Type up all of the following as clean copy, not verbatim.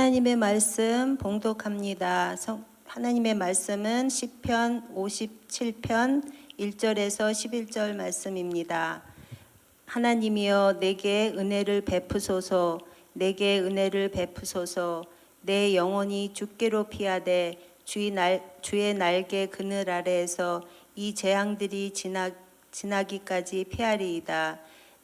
하나님의 말씀 봉독합니다. 하나님의 말씀은 시편 57편 1절에서 11절 말씀입니다. 하나님이여 내게 은혜를 베푸소서. 내게 은혜를 베푸소서. 내 영혼이 주께로 피하되 주의 날개 그늘 아래에서 이 재앙들이 지나기까지 피하리이다.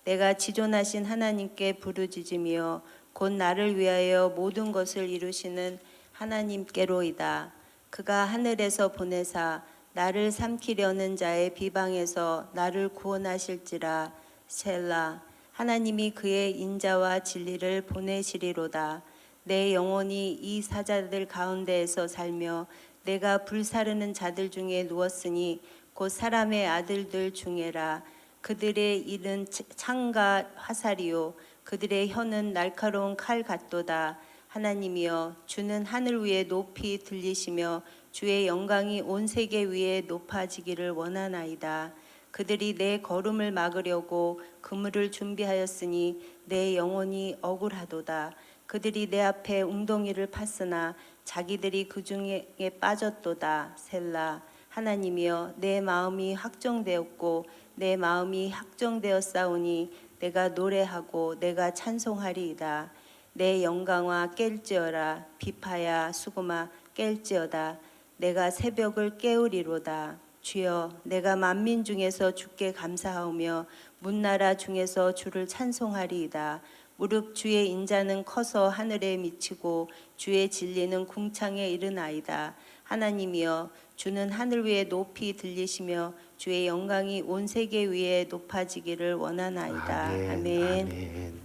내가 지존하신 하나님께 부르짖으며 곧 나를 위하여 모든 것을 이루시는 하나님께로이다. 그가 하늘에서 보내사 나를 삼키려는 자의 비방에서 나를 구원하실지라. 셀라. 하나님이 그의 인자와 진리를 보내시리로다. 내 영혼이 이 사자들 가운데에서 살며 내가 불사르는 자들 중에 누웠으니 곧 사람의 아들들 중에라. 그들의 일은 창과 화살이요 그들의 혀는 날카로운 칼 같도다. 하나님이여 주는 하늘 위에 높이 들리시며 주의 영광이 온 세계 위에 높아지기를 원하나이다. 그들이 내 걸음을 막으려고 그물을 준비하였으니 내 영혼이 억울하도다. 그들이 내 앞에 웅덩이를 팠으나 자기들이 그 중에 빠졌도다. 셀라. 하나님이여 내 마음이 확정되었고 내 마음이 확정되었사오니 내가 노래하고 내가 찬송하리이다. 내 영광아 깰지어라. 비파야 수금아 깰지어다. 내가 새벽을 깨우리로다. 주여 내가 만민 중에서 주께 감사하오며 문나라 중에서 주를 찬송하리이다. 무릇 주의 인자는 커서 하늘에 미치고 주의 진리는 궁창에 이르나이다. 하나님이여 주는 하늘 위에 높이 들리시며 주의 영광이 온 세계 위에 높아지기를 원하나이다. 아멘. 아멘. 아멘.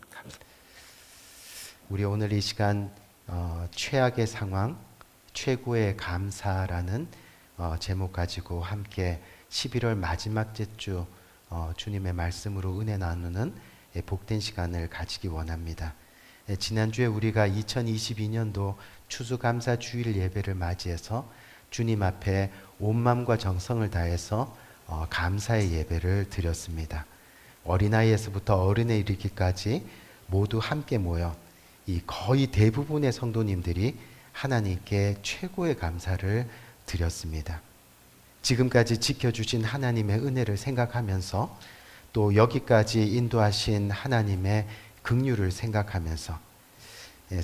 우리 오늘 이 시간 최악의 상황, 최고의 감사라는 제목 가지고 함께 11월 마지막 주 주님의 말씀으로 은혜 나누는 복된 시간을 가지기 원합니다. 지난주에 우리가 2022년도 추수감사 주일 예배를 맞이해서 주님 앞에 온 마음과 정성을 다해서 감사의 예배를 드렸습니다. 어린아이에서부터 어른에 이르기까지 모두 함께 모여 이 거의 대부분의 성도님들이 하나님께 최고의 감사를 드렸습니다. 지금까지 지켜주신 하나님의 은혜를 생각하면서 또 여기까지 인도하신 하나님의 긍휼을 생각하면서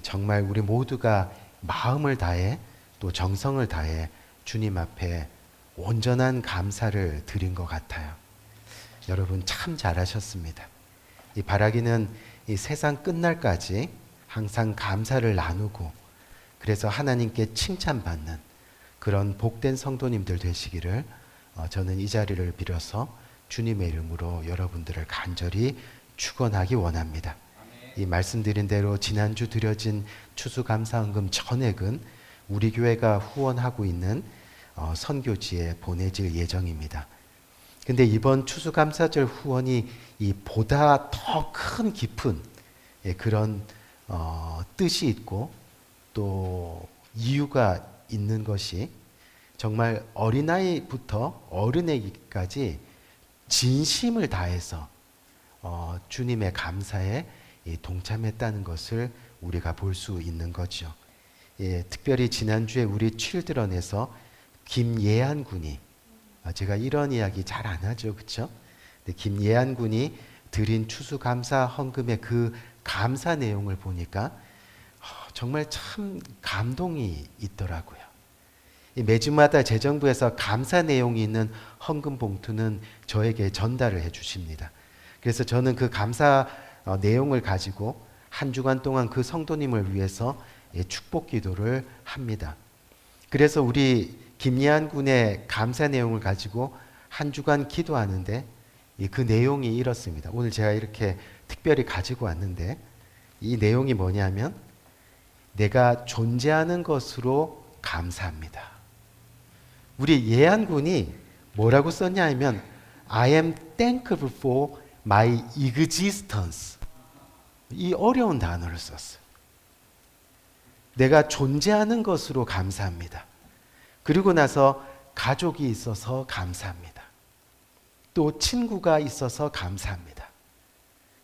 정말 우리 모두가 마음을 다해 또 정성을 다해 주님 앞에 온전한 감사를 드린 것 같아요. 여러분 참 잘하셨습니다. 이 바라기는 이 세상 끝날까지 항상 감사를 나누고 그래서 하나님께 칭찬받는 그런 복된 성도님들 되시기를 저는 이 자리를 빌어서 주님의 이름으로 여러분들을 간절히 축원하기 원합니다. 이 말씀드린 대로 지난주 드려진 추수감사헌금 전액은 우리 교회가 후원하고 있는 선교지에 보내질 예정입니다. 근데 이번 추수감사절 후원이 이 보다 더 큰 깊은 그런 뜻이 있고 또 이유가 있는 것이 정말 어린아이부터 어른에게까지 진심을 다해서 주님의 감사에 동참했다는 것을 우리가 볼 수 있는 거죠. 특별히 지난주에 우리 칠드런에서 김예한 군이 제가 이런 이야기 잘 안 하죠, 그렇죠? 김예한 군이 드린 추수감사 헌금의 그 감사 내용을 보니까 정말 참 감동이 있더라고요. 매주마다 재정부에서 감사 내용이 있는 헌금 봉투는 저에게 전달을 해 주십니다. 그래서 저는 그 감사 내용을 가지고 한 주간 동안 그 성도님을 위해서 축복 기도를 합니다. 그래서 우리 김예한 군의 감사 내용을 가지고 한 주간 기도하는데 그 내용이 이렇습니다. 오늘 제가 이렇게 특별히 가지고 왔는데 이 내용이 뭐냐면 내가 존재하는 것으로 감사합니다. 우리 예한 군이 뭐라고 썼냐 하면 I am thankful for my existence. 이 어려운 단어를 썼어요. 내가 존재하는 것으로 감사합니다. 그리고 나서 가족이 있어서 감사합니다. 또 친구가 있어서 감사합니다.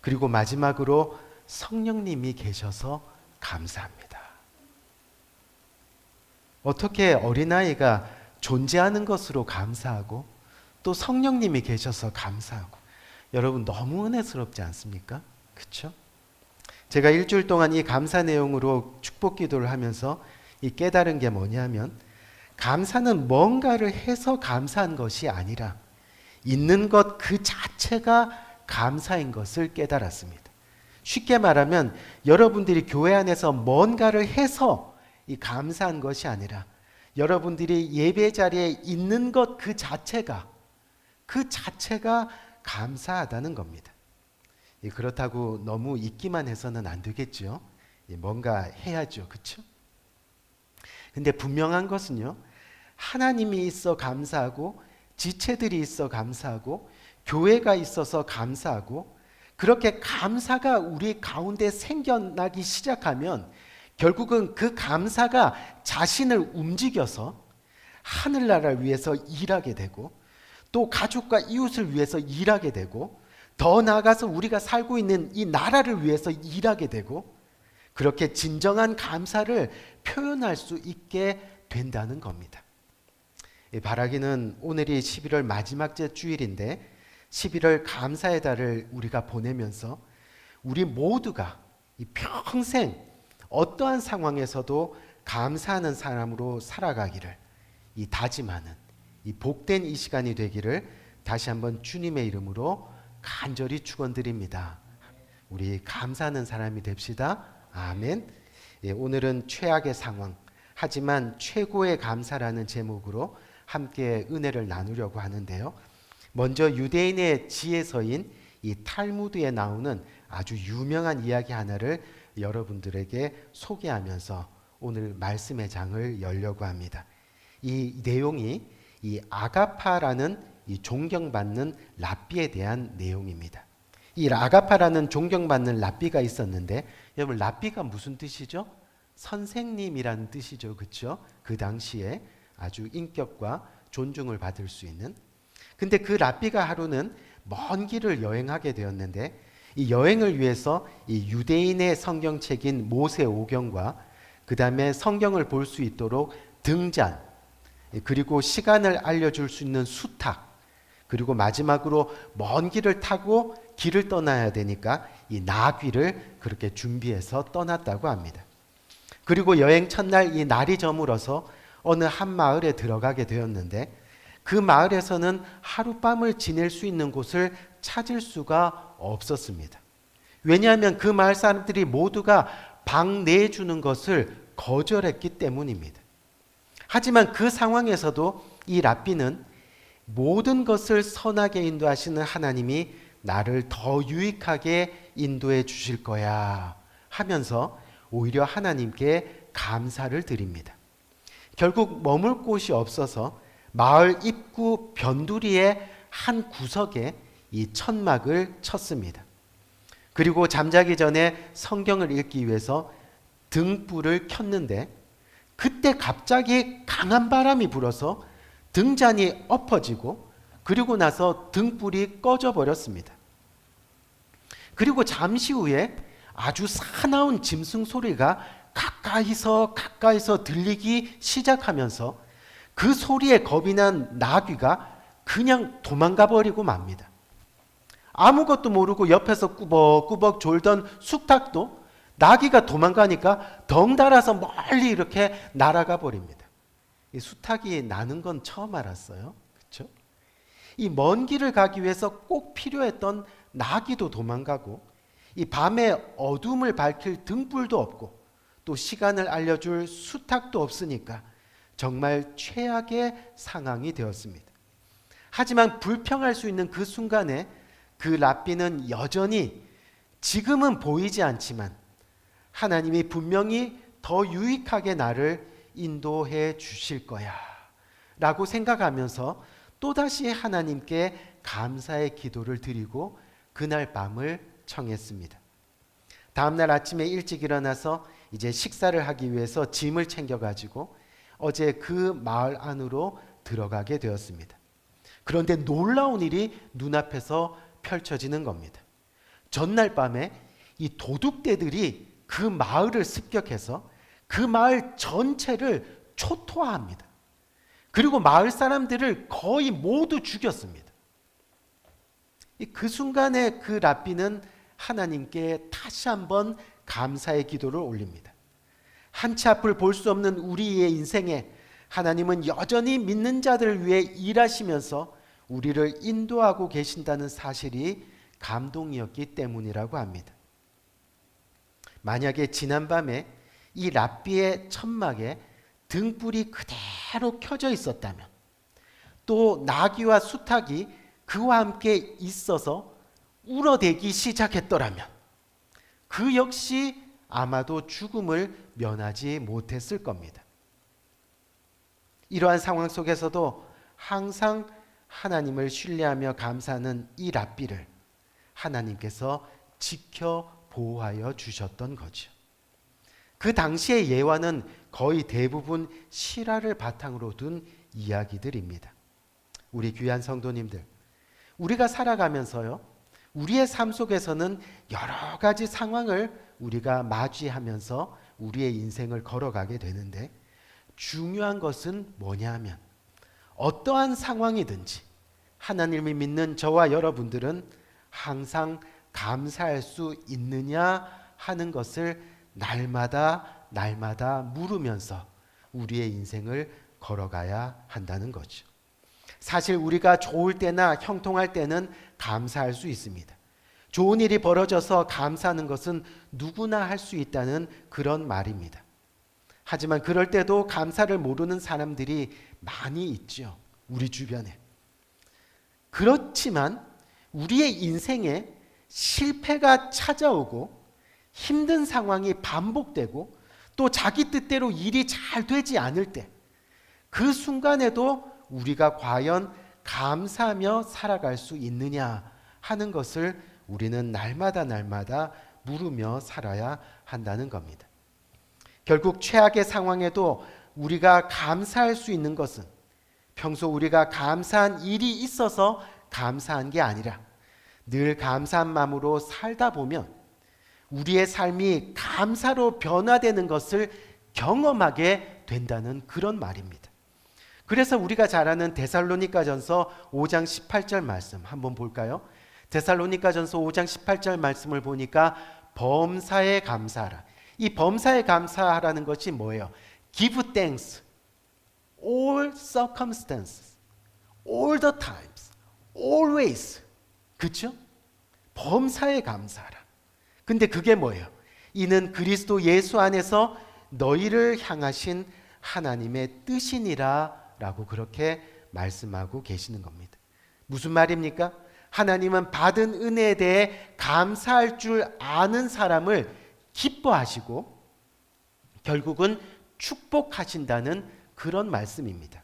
그리고 마지막으로 성령님이 계셔서 감사합니다. 어떻게 어린아이가 존재하는 것으로 감사하고 또 성령님이 계셔서 감사하고 여러분 너무 은혜스럽지 않습니까? 그렇죠? 제가 일주일 동안 이 감사 내용으로 축복 기도를 하면서 이 깨달은 게 뭐냐면 감사는 뭔가를 해서 감사한 것이 아니라 있는 것 그 자체가 감사인 것을 깨달았습니다. 쉽게 말하면 여러분들이 교회 안에서 뭔가를 해서 이 감사한 것이 아니라 여러분들이 예배 자리에 있는 것 그 자체가 감사하다는 겁니다. 그렇다고 너무 있기만 해서는 안 되겠죠. 뭔가 해야죠. 그렇죠? 근데 분명한 것은요. 하나님이 있어 감사하고 지체들이 있어 감사하고 교회가 있어서 감사하고 그렇게 감사가 우리 가운데 생겨나기 시작하면 결국은 그 감사가 자신을 움직여서 하늘나라를 위해서 일하게 되고 또 가족과 이웃을 위해서 일하게 되고 더 나아가서 우리가 살고 있는 이 나라를 위해서 일하게 되고 그렇게 진정한 감사를 표현할 수 있게 된다는 겁니다. 바라기는 오늘이 11월 마지막 주일인데 11월 감사의 달을 우리가 보내면서 우리 모두가 이 평생 어떠한 상황에서도 감사하는 사람으로 살아가기를 이 다짐하는 이 복된 이 시간이 되기를 다시 한번 주님의 이름으로 간절히 축원드립니다. 우리 감사하는 사람이 됩시다. 아멘. 오늘은 최악의 상황 하지만 최고의 감사라는 제목으로 함께 은혜를 나누려고 하는데요. 먼저 유대인의 지혜서인 이 탈무드에 나오는 아주 유명한 이야기 하나를 여러분들에게 소개하면서 오늘 말씀의 장을 열려고 합니다. 이 내용이 이 아가파라는 이 존경받는 랍비에 대한 내용입니다. 이 아가파라는 존경받는 랍비가 있었는데 여러분 랍비가 무슨 뜻이죠? 선생님이라는 뜻이죠. 그렇죠? 그 당시에 아주 인격과 존중을 받을 수 있는. 근데 그 랍비가 하루는 먼 길을 여행하게 되었는데 이 여행을 위해서 이 유대인의 성경책인 모세오경과 그 다음에 성경을 볼 수 있도록 등잔 그리고 시간을 알려줄 수 있는 수탉 그리고 마지막으로 먼 길을 타고 길을 떠나야 되니까 이 나귀를 그렇게 준비해서 떠났다고 합니다. 그리고 여행 첫날 이 날이 저물어서 어느 한 마을에 들어가게 되었는데 그 마을에서는 하룻밤을 지낼 수 있는 곳을 찾을 수가 없었습니다. 왜냐하면 그 마을 사람들이 모두가 방 내주는 것을 거절했기 때문입니다. 하지만 그 상황에서도 이 랍비는 모든 것을 선하게 인도하시는 하나님이 나를 더 유익하게 인도해 주실 거야 하면서 오히려 하나님께 감사를 드립니다. 결국 머물 곳이 없어서 마을 입구 변두리의 한 구석에 이 천막을 쳤습니다. 그리고 잠자기 전에 성경을 읽기 위해서 등불을 켰는데 그때 갑자기 강한 바람이 불어서 등잔이 엎어지고 그리고 나서 등불이 꺼져 버렸습니다. 그리고 잠시 후에 아주 사나운 짐승 소리가 가까이서 들리기 시작하면서 그 소리에 겁이 난 나귀가 그냥 도망가 버리고 맙니다. 아무것도 모르고 옆에서 꾸벅꾸벅 졸던 숙탁도 나귀가 도망가니까 덩달아서 멀리 이렇게 날아가 버립니다. 이 수탉이 나는 건 처음 알았어요. 그렇죠? 이 먼 길을 가기 위해서 꼭 필요했던 나귀도 도망가고 이 밤에 어둠을 밝힐 등불도 없고 또 시간을 알려줄 수탉도 없으니까 정말 최악의 상황이 되었습니다. 하지만 불평할 수 있는 그 순간에 그 랍비는 여전히 지금은 보이지 않지만 하나님이 분명히 더 유익하게 나를 인도해 주실 거야 라고 생각하면서 또다시 하나님께 감사의 기도를 드리고 그날 밤을 청했습니다. 다음날 아침에 일찍 일어나서 이제 식사를 하기 위해서 짐을 챙겨가지고 어제 그 마을 안으로 들어가게 되었습니다. 그런데 놀라운 일이 눈앞에서 펼쳐지는 겁니다. 전날 밤에 이 도둑대들이 그 마을을 습격해서 그 마을 전체를 초토화합니다. 그리고 마을 사람들을 거의 모두 죽였습니다. 그 순간에 그 랍비는 하나님께 다시 한번 감사의 기도를 올립니다. 한치 앞을 볼 수 없는 우리의 인생에 하나님은 여전히 믿는 자들을 위해 일하시면서 우리를 인도하고 계신다는 사실이 감동이었기 때문이라고 합니다. 만약에 지난밤에 이 랍비의 천막에 등불이 그대로 켜져 있었다면, 또 나귀와 수탉이 그와 함께 있어서 울어대기 시작했더라면 그 역시 아마도 죽음을 면하지 못했을 겁니다. 이러한 상황 속에서도 항상 하나님을 신뢰하며 감사하는 이 랍비를 하나님께서 지켜 보호하여 주셨던 거죠. 그 당시의 예화는 거의 대부분 실화를 바탕으로 둔 이야기들입니다. 우리 귀한 성도님들, 우리가 살아가면서요, 우리의 삶 속에서는 여러 가지 상황을 우리가 맞이하면서 우리의 인생을 걸어가게 되는데, 중요한 것은 뭐냐 하면 어떠한 상황이든지 하나님을 믿는 저와 여러분들은 항상 감사할 수 있느냐 하는 것을 날마다 물으면서 우리의 인생을 걸어가야 한다는 거죠. 사실 우리가 좋을 때나 형통할 때는 감사할 수 있습니다. 좋은 일이 벌어져서 감사하는 것은 누구나 할 수 있다는 그런 말입니다. 하지만 그럴 때도 감사를 모르는 사람들이 많이 있죠. 우리 주변에. 그렇지만 우리의 인생에 실패가 찾아오고 힘든 상황이 반복되고 또 자기 뜻대로 일이 잘 되지 않을 때, 그 순간에도 우리가 과연 감사하며 살아갈 수 있느냐 하는 것을 우리는 날마다 물으며 살아야 한다는 겁니다. 결국 최악의 상황에도 우리가 감사할 수 있는 것은 평소 우리가 감사한 일이 있어서 감사한 게 아니라 늘 감사한 마음으로 살다 보면 우리의 삶이 감사로 변화되는 것을 경험하게 된다는 그런 말입니다. 그래서 우리가 잘 아는 데살로니가전서 5장 18절 말씀 한번 볼까요? 데살로니가전서 5장 18절 말씀을 보니까 범사에 감사하라. 이 범사에 감사하라는 것이 뭐예요? Give thanks, all circumstances, all the times, always. 그렇죠? 범사에 감사하라. 근데 그게 뭐예요? 이는 그리스도 예수 안에서 너희를 향하신 하나님의 뜻이니라 라고 그렇게 말씀하고 계시는 겁니다. 무슨 말입니까? 하나님은 받은 은혜에 대해 감사할 줄 아는 사람을 기뻐하시고 결국은 축복하신다는 그런 말씀입니다.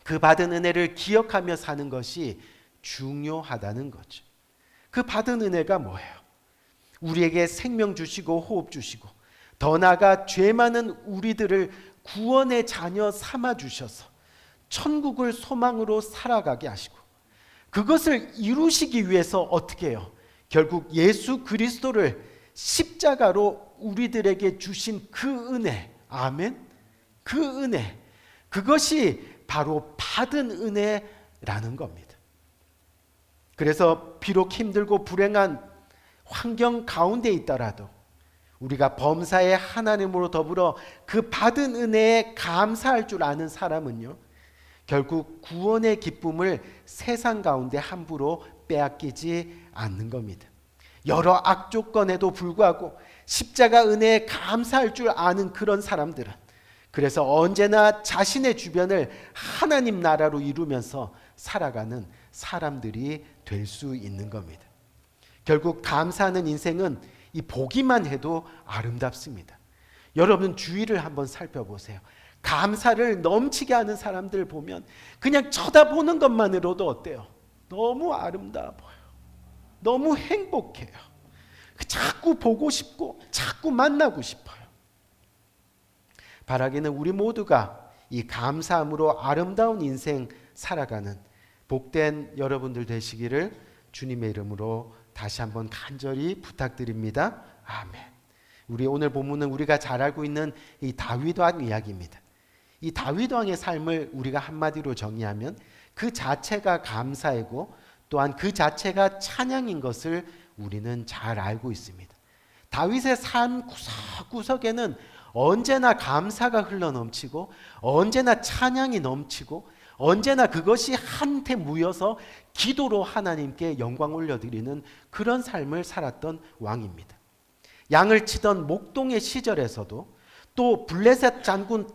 그 받은 은혜를 기억하며 사는 것이 중요하다는 거죠. 그 받은 은혜가 뭐예요? 우리에게 생명 주시고 호흡 주시고 더 나아가 죄 많은 우리들을 구원의 자녀 삼아 주셔서 천국을 소망으로 살아가게 하시고, 그것을 이루시기 위해서 어떻게 해요? 결국 예수 그리스도를 십자가로 우리들에게 주신 그 은혜, 아멘? 그 은혜, 그것이 바로 받은 은혜라는 겁니다. 그래서 비록 힘들고 불행한 환경 가운데 있더라도 우리가 범사의 하나님으로 더불어 그 받은 은혜에 감사할 줄 아는 사람은요, 결국 구원의 기쁨을 세상 가운데 함부로 빼앗기지 않는 겁니다. 여러 악조건에도 불구하고 십자가 은혜에 감사할 줄 아는 그런 사람들은 그래서 언제나 자신의 주변을 하나님 나라로 이루면서 살아가는 사람들이 될 수 있는 겁니다. 결국 감사하는 인생은 이 보기만 해도 아름답습니다. 여러분 주위를 한번 살펴보세요. 감사를 넘치게 하는 사람들 보면 그냥 쳐다보는 것만으로도 어때요? 너무 아름다워 보여요. 너무 행복해요. 자꾸 보고 싶고 자꾸 만나고 싶어요. 바라기는 우리 모두가 이 감사함으로 아름다운 인생 살아가는 복된 여러분들 되시기를 주님의 이름으로 다시 한번 간절히 부탁드립니다. 아멘. 우리 오늘 본문은 우리가 잘 알고 있는 이 다윗 왕 이야기입니다. 이 다윗 왕의 삶을 우리가 한마디로 정의하면 그 자체가 감사이고 또한 그 자체가 찬양인 것을 우리는 잘 알고 있습니다. 다윗의 삶 구석구석에는 언제나 감사가 흘러넘치고 언제나 찬양이 넘치고 언제나 그것이 한테 모여서 기도로 하나님께 영광 올려드리는 그런 삶을 살았던 왕입니다. 양을 치던 목동의 시절에서도 또 블레셋 장군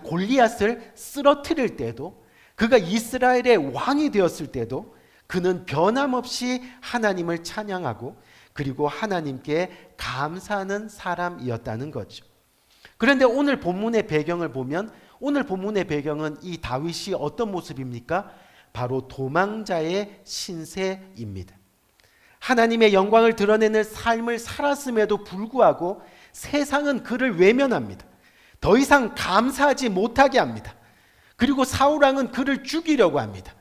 골리앗을 쓰러뜨릴 때도 그가 이스라엘의 왕이 되었을 때도 그는 변함없이 하나님을 찬양하고 그리고 하나님께 감사하는 사람이었다는 거죠. 그런데 오늘 본문의 배경을 보면 오늘 본문의 배경은 이 다윗이 어떤 모습입니까? 바로 도망자의 신세입니다. 하나님의 영광을 드러내는 삶을 살았음에도 불구하고 세상은 그를 외면합니다. 더 이상 감사하지 못하게 합니다. 그리고 사울 왕은 그를 죽이려고 합니다.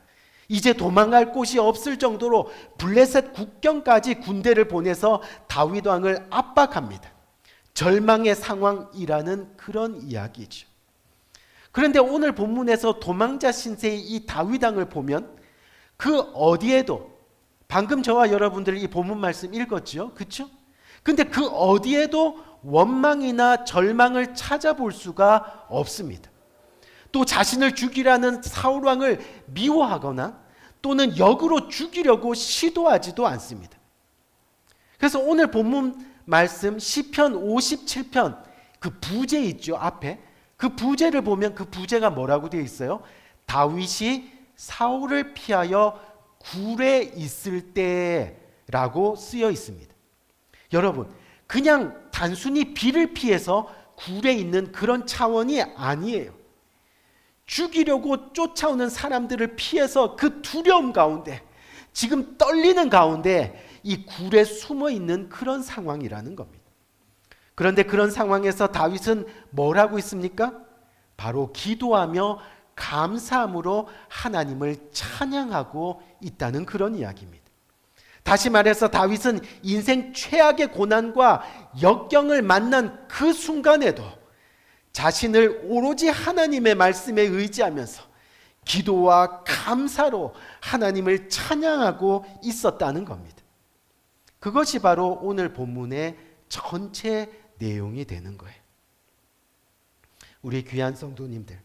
이제 도망갈 곳이 없을 정도로 블레셋 국경까지 군대를 보내서 다윗 왕을 압박합니다. 절망의 상황이라는 그런 이야기죠. 그런데 오늘 본문에서 도망자 신세의 이 다윗 왕을 보면 그 어디에도 방금 저와 여러분들 이 본문 말씀 읽었죠? 그렇죠? 근데 그 어디에도 원망이나 절망을 찾아볼 수가 없습니다. 또 자신을 죽이라는 사울 왕을 미워하거나 또는 역으로 죽이려고 시도하지도 않습니다. 그래서 오늘 본문 말씀 시편 57편 그 부제 있죠, 앞에. 그 부제를 보면 그 부제가 뭐라고 되어 있어요? 다윗이 사울을 피하여 굴에 있을 때라고 쓰여 있습니다. 여러분, 그냥 단순히 비를 피해서 굴에 있는 그런 차원이 아니에요. 죽이려고 쫓아오는 사람들을 피해서 그 두려움 가운데, 지금 떨리는 가운데 이 굴에 숨어 있는 그런 상황이라는 겁니다. 그런데 그런 상황에서 다윗은 뭐라고 있습니까? 바로 기도하며 감사함으로 하나님을 찬양하고 있다는 그런 이야기입니다. 다시 말해서 다윗은 인생 최악의 고난과 역경을 만난 그 순간에도 자신을 오로지 하나님의 말씀에 의지하면서 기도와 감사로 하나님을 찬양하고 있었다는 겁니다. 그것이 바로 오늘 본문의 전체 내용이 되는 거예요. 우리 귀한 성도님들,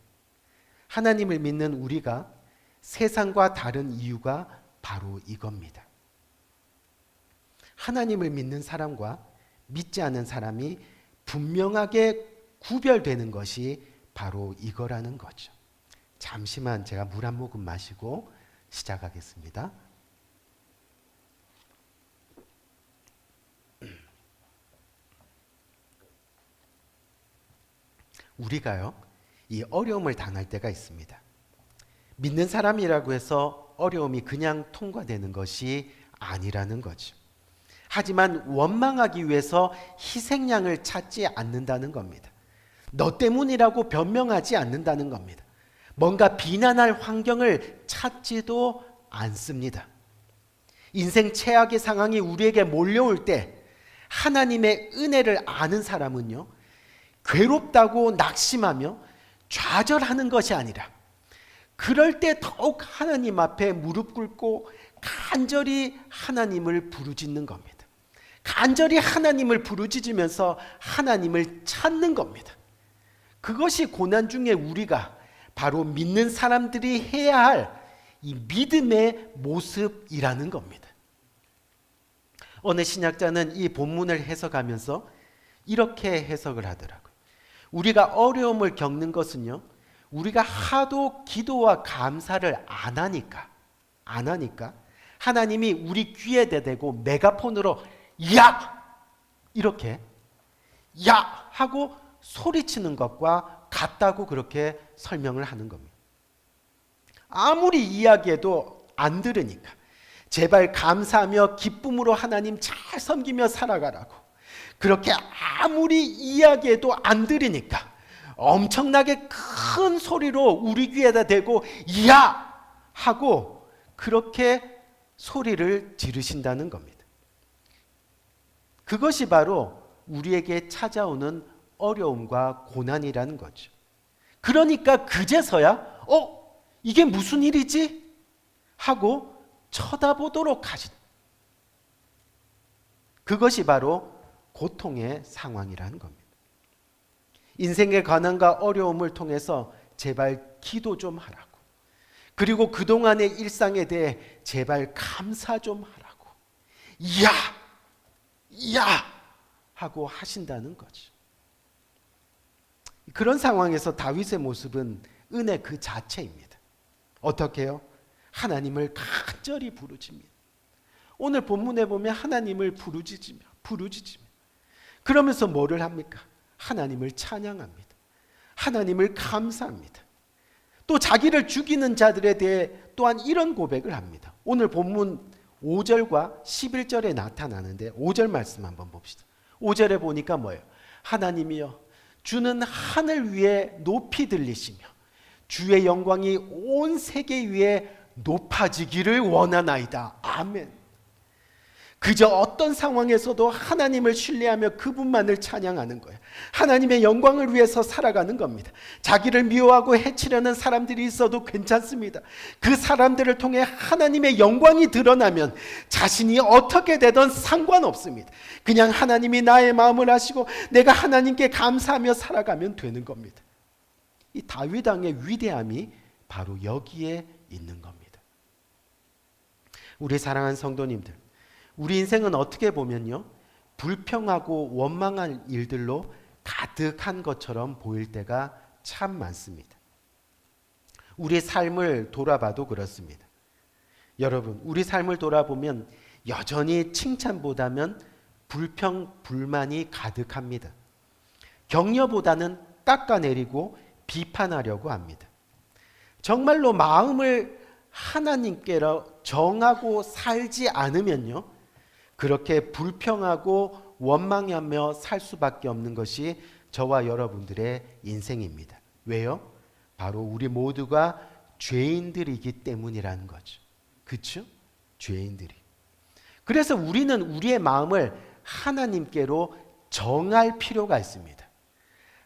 하나님을 믿는 우리가 세상과 다른 이유가 바로 이겁니다. 하나님을 믿는 사람과 믿지 않는 사람이 분명하게 구별되는 것이 바로 이거라는 거죠. 잠시만 제가 물 한 모금 마시고 시작하겠습니다. 우리가요, 이 어려움을 당할 때가 있습니다. 믿는 사람이라고 해서 어려움이 그냥 통과되는 것이 아니라는 거죠. 하지만 원망하기 위해서 희생양을 찾지 않는다는 겁니다. 너 때문이라고 변명하지 않는다는 겁니다. 뭔가 비난할 환경을 찾지도 않습니다. 인생 최악의 상황이 우리에게 몰려올 때 하나님의 은혜를 아는 사람은요, 괴롭다고 낙심하며 좌절하는 것이 아니라 그럴 때 더욱 하나님 앞에 무릎 꿇고 간절히 하나님을 부르짖는 겁니다. 간절히 하나님을 부르짖으면서 하나님을 찾는 겁니다. 그것이 고난 중에 우리가 바로 믿는 사람들이 해야 할 이 믿음의 모습이라는 겁니다. 어느 신학자는 이 본문을 해석하면서 이렇게 해석을 하더라고요. 우리가 어려움을 겪는 것은요, 우리가 하도 기도와 감사를 안 하니까 하나님이 우리 귀에 대대고 메가폰으로 야! 이렇게 야! 하고 소리치는 것과 같다고 그렇게 설명을 하는 겁니다. 아무리 이야기해도 안 들으니까 제발 감사하며 기쁨으로 하나님 잘 섬기며 살아가라고 그렇게 아무리 이야기해도 안 들으니까 엄청나게 큰 소리로 우리 귀에다 대고 야! 하고 그렇게 소리를 지르신다는 겁니다. 그것이 바로 우리에게 찾아오는 어려움과 고난이라는 거죠. 그러니까 그제서야 이게 무슨 일이지? 하고 쳐다보도록 하신, 그것이 바로 고통의 상황이라는 겁니다. 인생의 고난과 어려움을 통해서 제발 기도 좀 하라고, 그리고 그동안의 일상에 대해 제발 감사 좀 하라고, 야 하고 하신다는 거죠. 그런 상황에서 다윗의 모습은 은혜 그 자체입니다. 어떻게 해요? 하나님을 간절히 부르짖습니다. 오늘 본문에 보면 하나님을 부르짖으며 그러면서 뭐를 합니까? 하나님을 찬양합니다. 하나님을 감사합니다. 또 자기를 죽이는 자들에 대해 또한 이런 고백을 합니다. 오늘 본문 5절과 11절에 나타나는데 5절 말씀 한번 봅시다. 5절에 보니까 뭐예요? 하나님이여, 주는 하늘 위에 높이 들리시며 주의 영광이 온 세계 위에 높아지기를 원하나이다. 아멘. 그저 어떤 상황에서도 하나님을 신뢰하며 그분만을 찬양하는 거예요. 하나님의 영광을 위해서 살아가는 겁니다. 자기를 미워하고 해치려는 사람들이 있어도 괜찮습니다. 그 사람들을 통해 하나님의 영광이 드러나면 자신이 어떻게 되든 상관없습니다. 그냥 하나님이 나의 마음을 아시고 내가 하나님께 감사하며 살아가면 되는 겁니다. 이 다윗 왕의 위대함이 바로 여기에 있는 겁니다. 우리 사랑하는 성도님들, 우리 인생은 어떻게 보면요, 불평하고 원망한 일들로 가득한 것처럼 보일 때가 참 많습니다. 우리 삶을 돌아봐도 그렇습니다. 여러분, 우리 삶을 돌아보면 여전히 칭찬보다는 불평, 불만이 가득합니다. 격려보다는 깎아내리고 비판하려고 합니다. 정말로 마음을 하나님께로 정하고 살지 않으면요, 그렇게 불평하고 원망하며 살 수밖에 없는 것이 저와 여러분들의 인생입니다. 왜요? 바로 우리 모두가 죄인들이기 때문이라는 거죠. 그렇죠? 죄인들이. 그래서 우리는 우리의 마음을 하나님께로 정할 필요가 있습니다.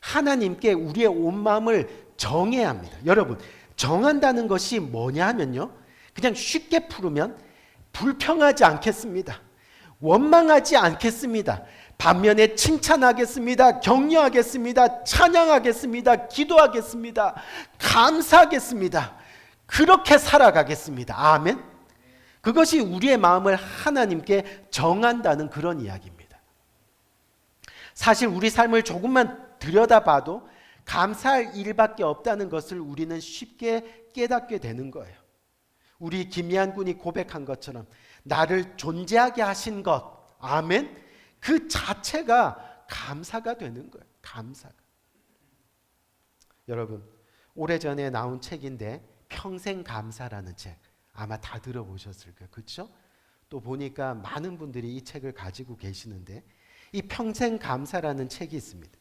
하나님께 우리의 온 마음을 정해야 합니다. 여러분, 정한다는 것이 뭐냐 하면요, 그냥 쉽게 풀으면 불평하지 않겠습니다. 원망하지 않겠습니다. 반면에 칭찬하겠습니다. 격려하겠습니다. 찬양하겠습니다. 기도하겠습니다. 감사하겠습니다. 그렇게 살아가겠습니다. 아멘. 그것이 우리의 마음을 하나님께 정한다는 그런 이야기입니다. 사실 우리 삶을 조금만 들여다봐도 감사할 일밖에 없다는 것을 우리는 쉽게 깨닫게 되는 거예요. 우리 김미한 군이 고백한 것처럼 나를 존재하게 하신 것, 아멘, 그 자체가 감사가 되는 거예요. 감사가. 여러분, 오래전에 나온 책인데 평생 감사라는 책, 아마 다 들어보셨을 거예요. 그렇죠? 또 보니까 많은 분들이 이 책을 가지고 계시는데, 이 평생 감사라는 책이 있습니다.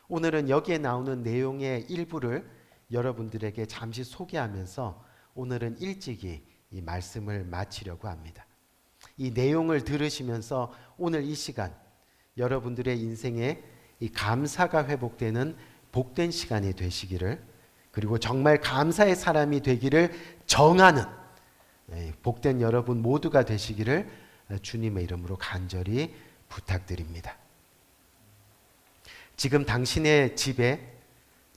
오늘은 여기에 나오는 내용의 일부를 여러분들에게 잠시 소개하면서 오늘은 일찍이 이 말씀을 마치려고 합니다. 이 내용을 들으시면서 오늘 이 시간 여러분들의 인생에 이 감사가 회복되는 복된 시간이 되시기를, 그리고 정말 감사의 사람이 되기를 정하는 복된 여러분 모두가 되시기를 주님의 이름으로 간절히 부탁드립니다. 지금 당신의 집에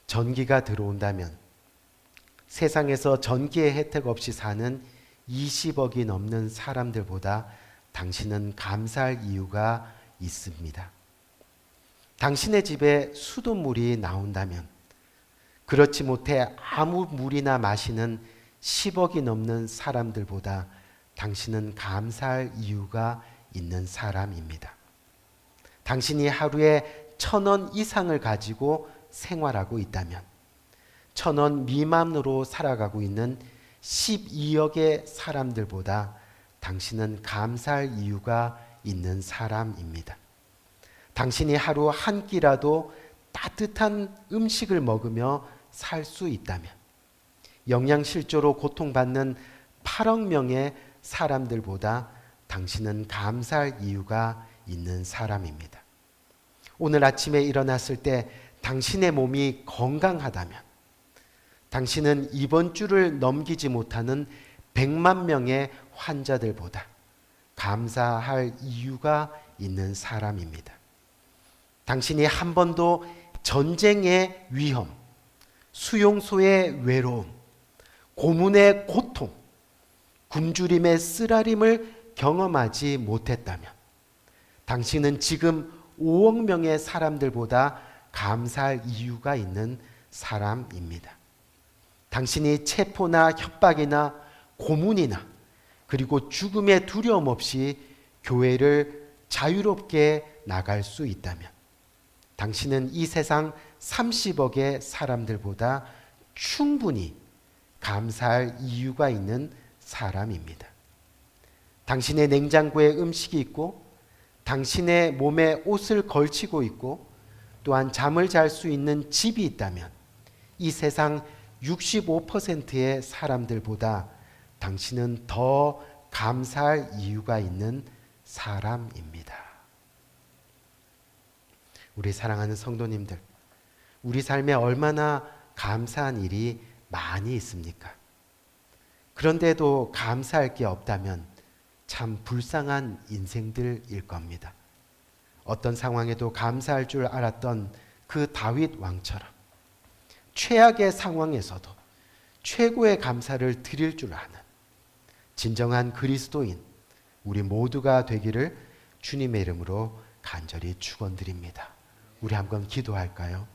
전기가 들어온다면 세상에서 전기의 혜택 없이 사는 20억이 넘는 사람들보다 당신은 감사할 이유가 있습니다. 당신의 집에 수돗물이 나온다면 그렇지 못해 아무 물이나 마시는 10억이 넘는 사람들보다 당신은 감사할 이유가 있는 사람입니다. 당신이 하루에 1,000원 이상을 가지고 생활하고 있다면 1,000원 미만으로 살아가고 있는 12억의 사람들보다 당신은 감사할 이유가 있는 사람입니다. 당신이 하루 한 끼라도 따뜻한 음식을 먹으며 살 수 있다면 영양실조로 고통받는 8억 명의 사람들보다 당신은 감사할 이유가 있는 사람입니다. 오늘 아침에 일어났을 때 당신의 몸이 건강하다면 당신은 이번 주를 넘기지 못하는 100만 명의 환자들보다 감사할 이유가 있는 사람입니다. 당신이 한 번도 전쟁의 위험, 수용소의 외로움, 고문의 고통, 굶주림의 쓰라림을 경험하지 못했다면 당신은 지금 5억 명의 사람들보다 감사할 이유가 있는 사람입니다. 당신이 체포나 협박이나 고문이나 그리고 죽음의 두려움 없이 교회를 자유롭게 나갈 수 있다면 당신은 이 세상 30억의 사람들보다 충분히 감사할 이유가 있는 사람입니다. 당신의 냉장고에 음식이 있고 당신의 몸에 옷을 걸치고 있고 또한 잠을 잘 수 있는 집이 있다면 이 세상 65%의 사람들보다 당신은 더 감사할 이유가 있는 사람입니다. 우리 사랑하는 성도님들, 우리 삶에 얼마나 감사한 일이 많이 있습니까? 그런데도 감사할 게 없다면 참 불쌍한 인생들일 겁니다. 어떤 상황에도 감사할 줄 알았던 그 다윗 왕처럼 최악의 상황에서도 최고의 감사를 드릴 줄 아는 진정한 그리스도인 우리 모두가 되기를 주님의 이름으로 간절히 축원드립니다. 우리 한번 기도할까요?